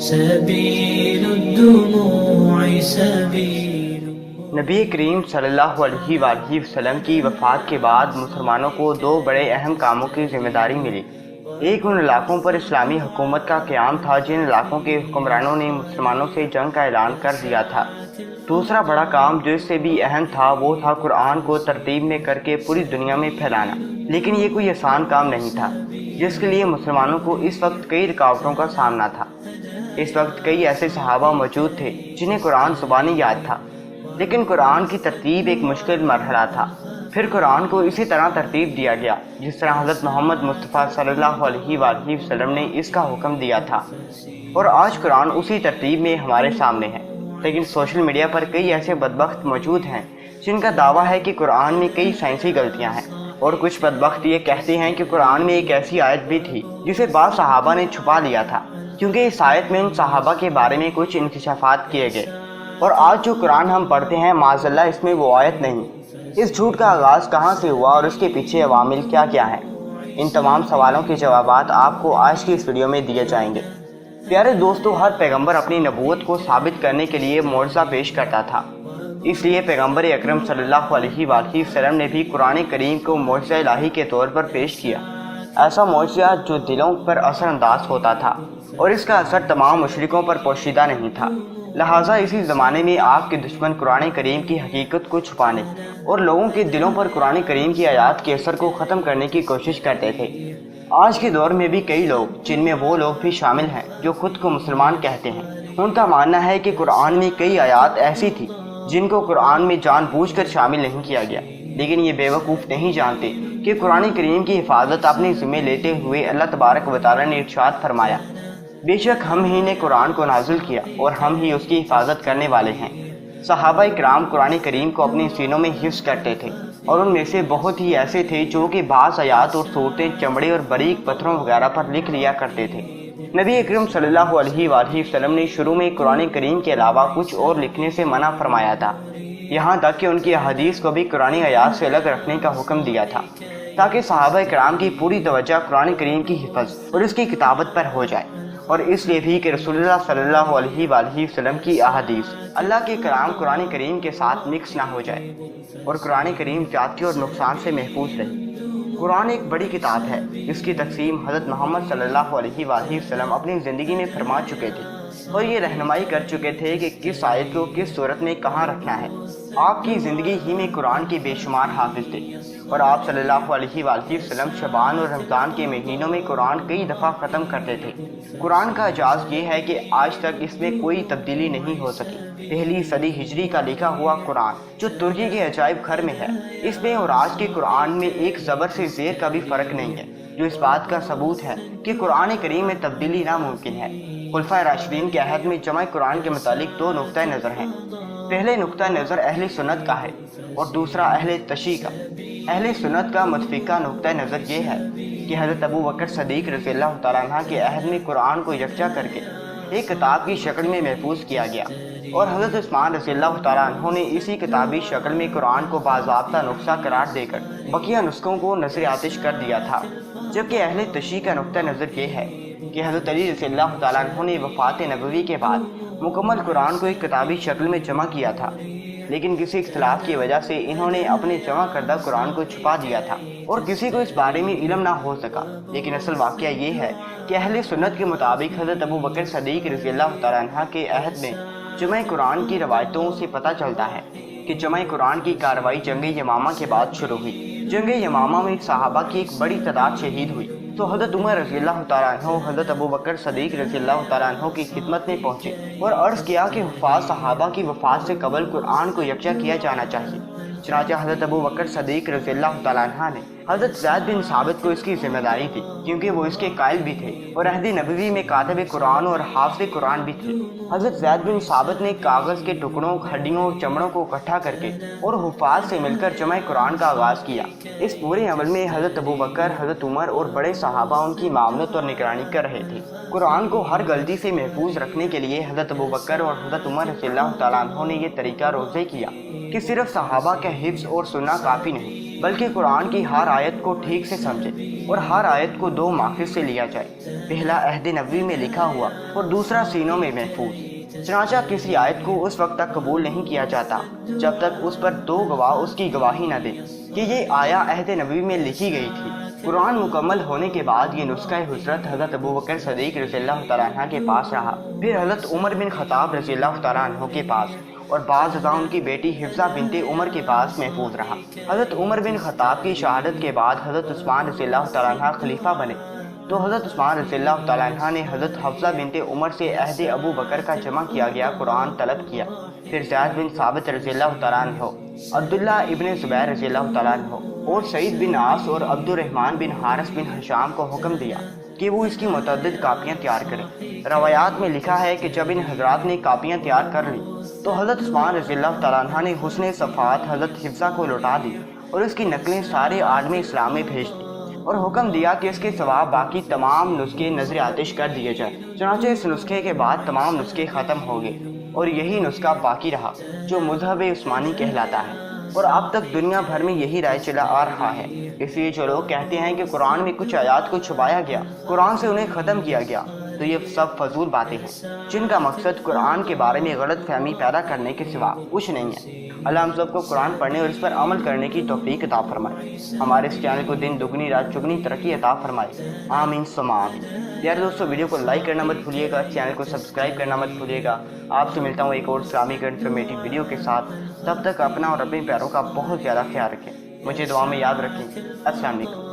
سبيل الدموع سبيل. نبی کریم صلی اللہ علیہ وآلہ وسلم کی وفات کے بعد مسلمانوں کو دو بڑے اہم کاموں کی ذمہ داری ملی. ایک ان علاقوں پر اسلامی حکومت کا قیام تھا جن علاقوں کے حکمرانوں نے مسلمانوں سے جنگ کا اعلان کر دیا تھا. دوسرا بڑا کام جو اس سے بھی اہم تھا وہ تھا قرآن کو ترتیب میں کر کے پوری دنیا میں پھیلانا. لیکن یہ کوئی آسان کام نہیں تھا جس کے لیے مسلمانوں کو اس وقت کئی رکاوٹوں کا سامنا تھا. اس وقت کئی ایسے صحابہ موجود تھے جنہیں قرآن زبانی یاد تھا، لیکن قرآن کی ترتیب ایک مشکل مرحلہ تھا. پھر قرآن کو اسی طرح ترتیب دیا گیا جس طرح حضرت محمد مصطفیٰ صلی اللہ علیہ وآلہ وسلم نے اس کا حکم دیا تھا، اور آج قرآن اسی ترتیب میں ہمارے سامنے ہے. لیکن سوشل میڈیا پر کئی ایسے بدبخت موجود ہیں جن کا دعویٰ ہے کہ قرآن میں کئی سائنسی غلطیاں ہیں، اور کچھ بدبخت یہ کہتے ہیں کہ قرآن میں ایک ایسی آیت بھی تھی جسے بعض صحابہ نے چھپا لیا تھا کیونکہ اس آیت میں ان صحابہ کے بارے میں کچھ انکشافات کیے گئے، اور آج جو قرآن ہم پڑھتے ہیں معاذ اللہ اس میں وہ آیت نہیں. اس جھوٹ کا آغاز کہاں سے ہوا اور اس کے پیچھے عوامل کیا کیا ہیں؟ ان تمام سوالوں کے جوابات آپ کو آج کی اس ویڈیو میں دیے جائیں گے. پیارے دوستو، ہر پیغمبر اپنی نبوت کو ثابت کرنے کے لیے معجزہ پیش کرتا تھا. اس لیے پیغمبر اکرم صلی اللہ علیہ وآلہ وسلم نے بھی قرآن کریم کو معجزہ الہی کے طور پر پیش کیا. ایسا معجزہ جو دلوں پر اثر انداز ہوتا تھا، اور اس کا اثر تمام مشرکوں پر پوشیدہ نہیں تھا. لہٰذا اسی زمانے میں آپ کے دشمن قرآن کریم کی حقیقت کو چھپانے اور لوگوں کے دلوں پر قرآن کریم کی آیات کے اثر کو ختم کرنے کی کوشش کرتے تھے. آج کے دور میں بھی کئی لوگ، جن میں وہ لوگ بھی شامل ہیں جو خود کو مسلمان کہتے ہیں، ان کا ماننا ہے کہ قرآن میں کئی آیات ایسی تھی جن کو قرآن میں جان بوجھ کر شامل نہیں کیا گیا. لیکن یہ بیوقوف نہیں جانتے کہ قرآن کریم کی حفاظت اپنے ذمہ لیتے ہوئے اللہ تبارک و تعالیٰ نے ارشاد فرمایا، بے شک ہم ہی نے قرآن کو نازل کیا اور ہم ہی اس کی حفاظت کرنے والے ہیں. صحابہ کرام قرآن کریم کو اپنے سینوں میں حفظ کرتے تھے، اور ان میں سے بہت ہی ایسے تھے جو کہ بعض آیات اور صورتیں چمڑے اور باریک پتھروں وغیرہ پر لکھ لیا کرتے تھے. نبی اکرم صلی اللہ علیہ وآلہ وسلم نے شروع میں قرآن کریم کے علاوہ کچھ اور لکھنے سے منع فرمایا تھا، یہاں تک کہ ان کی احادیث کو بھی قرآن آیات سے الگ رکھنے کا حکم دیا تھا تاکہ صحابہ کرام کی پوری توجہ قرآن کریم کی حفظ اور اس کی کتابت پر ہو جائے، اور اس لیے بھی کہ رسول اللہ صلی اللہ علیہ وآلہ وسلم کی احادیث اللہ کے کلام قرآن کریم کے ساتھ مکس نہ ہو جائے اور قرآن کریم زیادتی اور نقصان سے محفوظ رہے. قرآن ایک بڑی کتاب ہے جس کی تقسیم حضرت محمد صلی اللہ علیہ وآلہ وسلم اپنی زندگی میں فرما چکے تھے، اور یہ رہنمائی کر چکے تھے کہ کس آیت کو کس صورت میں کہاں رکھنا ہے. آپ کی زندگی ہی میں قرآن کے بے شمار حافظ تھے، اور آپ صلی اللہ علیہ وآلہ وسلم شعبان اور رمضان کے مہینوں میں قرآن کئی دفعہ ختم کرتے تھے. قرآن کا اعجاز یہ ہے کہ آج تک اس میں کوئی تبدیلی نہیں ہو سکی. پہلی صدی ہجری کا لکھا ہوا قرآن جو ترکی کے عجائب گھر میں ہے، اس میں اور آج کے قرآن میں ایک زبر سے زیر کا بھی فرق نہیں ہے، جو اس بات کا ثبوت ہے کہ قرآن کریم میں تبدیلی ناممکن ہے. خلفائے راشدین کے عہد میں جمع قرآن کے متعلق دو نقطۂ نظر ہیں. پہلے نقطہ نظر اہل سنت کا ہے اور دوسرا اہل تشیع کا. اہل سنت کا متفقہ نقطہ نظر یہ ہے کہ حضرت ابو بکر صدیق رضی اللہ تعالیٰ عنہ کے عہد میں قرآن کو یکجا کر کے ایک کتاب کی شکل میں محفوظ کیا گیا، اور حضرت عثمان رضی اللہ تعالیٰ عنہ نے اسی کتابی شکل میں قرآن کو باضابطہ نسخہ قرار دے کر بقیہ نسخوں کو نظر آتش کر دیا تھا. جبکہ اہل تشیع کا نقطہ نظر یہ ہے کہ حضرت علی رضی اللہ تعالیٰ عنہ نے وفات نبوی کے بعد مکمل قرآن کو ایک کتابی شکل میں جمع کیا تھا، لیکن کسی اختلاف کی وجہ سے انہوں نے اپنے جمع کردہ قرآن کو چھپا دیا تھا اور کسی کو اس بارے میں علم نہ ہو سکا. لیکن اصل واقعہ یہ ہے کہ اہل سنت کے مطابق حضرت ابو بکر صدیق رضی اللہ تعالیٰ عنہ کے عہد میں جمع قرآن کی روایتوں سے پتہ چلتا ہے کہ جمع قرآن کی کارروائی جنگ یمامہ کے بعد شروع ہوئی. جنگ یمامہ میں صحابہ کی ایک بڑی تعداد شہید ہوئی تو حضرت عمر رضی اللہ تعالیٰ عنہ حضرت ابو بکر صدیق رضی اللہ تعالیٰ عنہ کی خدمت میں پہنچے اور عرض کیا کہ حفاظ صحابہ کی وفات سے قبل قرآن کو یکجا کیا جانا چاہیے. چنانچہ حضرت ابو بکر صدیق رضی اللہ تعالیٰ عنہ نے حضرت زید بن ثابت کو اس کی ذمہ داری دی کیونکہ وہ اس کے قائل بھی تھے اور عہد نبوی میں کاتب قرآن اور حافظ قرآن بھی تھے. حضرت زید بن ثابت نے کاغذ کے ٹکڑوں، ہڈیوں اور چمڑوں کو اکٹھا کر کے اور حفاظ سے مل کر جمع قرآن کا آغاز کیا. اس پورے عمل میں حضرت ابو بکر، حضرت عمر اور بڑے صحابہ ان کی معاونت اور نگرانی کر رہے تھے. قرآن کو ہر غلطی سے محفوظ رکھنے کے لیے حضرت ابو بکر اور حضرت عمر رضی اللہ تعالیٰ عنہ نے یہ طریقہ روزے کیا کہ صرف صحابہ کا حفظ اور سننا کافی نہیں بلکہ قرآن کی ہر آیت کو ٹھیک سے سمجھے اور ہر آیت کو دو ماخذ سے لیا جائے، پہلا عہد نبوی میں لکھا ہوا اور دوسرا سینوں میں محفوظ۔ چنانچہ کسی آیت کو اس وقت تک قبول نہیں کیا جاتا جب تک اس پر دو گواہ اس کی گواہی نہ دیں کہ یہ آیا عہد نبوی میں لکھی گئی تھی۔ قرآن مکمل ہونے کے بعد یہ نسخہ حضرت حضرت ابوبکر صدیق رضی اللہ تعالیٰ عنہ کے پاس رہا، پھر حضرت عمر بن خطاب رضی اللہ تعالیٰ عنہ کے پاس، اور بعض ازاں ان کی بیٹی حفصہ بنت عمر کے پاس محفوظ رہا۔ حضرت عمر بن خطاب کی شہادت کے بعد حضرت عثمان رضی اللہ تعالیٰ عنہ خلیفہ بنے، تو حضرت عثمان رضی اللہ تعالیٰ عنہ نے حضرت حفصہ بنت عمر سے عہد ابو بکر کا جمع کیا گیا قرآن طلب کیا، پھر زید بن ثابت رضی اللہ تعالیٰ عنہ، عبداللہ ابن زبیر رضی اللہ تعالیٰ عنہ اور سعید بن عاص اور عبد الرحمن بن حارث بن ہشام کو حکم دیا کہ وہ اس کی متعدد کاپیاں تیار کریں۔ روایات میں لکھا ہے کہ جب ان حضرات نے کاپیاں تیار کر لی تو حضرت عثمان رضی اللہ تعالیٰ عنہ نے حسن صفات حضرت حفصہ کو لوٹا دی اور اس کی نقلیں سارے عالم اسلام میں بھیج دی، اور حکم دیا کہ اس کے سوا باقی تمام نسخے نظر آتش کر دیے جائیں۔ چنانچہ اس نسخے کے بعد تمام نسخے ختم ہو گئے اور یہی نسخہ باقی رہا جو مذہب عثمانی کہلاتا ہے، اور اب تک دنیا بھر میں یہی رائے چلا آ رہا ہے۔ اس لیے جو لوگ کہتے ہیں کہ قرآن میں کچھ آیات کو چھپایا گیا، قرآن سے انہیں ختم کیا گیا، تو یہ سب فضول باتیں ہیں جن کا مقصد قرآن کے بارے میں غلط فہمی پیدا کرنے کے سوا کچھ نہیں ہے۔ اللہ ہم سب کو قرآن پڑھنے اور اس پر عمل کرنے کی توفیق عطا فرمائے، ہمارے اس چینل کو دن دگنی رات چگنی ترقی عطا فرمائے، آمین ثم آمین۔ پیارے دوستو، ویڈیو کو لائک کرنا مت بھولیے گا، چینل کو سبسکرائب کرنا مت بھولیے گا۔ آپ سے ملتا ہوں ایک اور اسلامک انفارمیٹیو ویڈیو کے ساتھ، تب تک اپنا اور اپنے پیاروں کا بہت زیادہ خیال رکھیں، مجھے دعا میں یاد رکھیں۔ السلام علیکم۔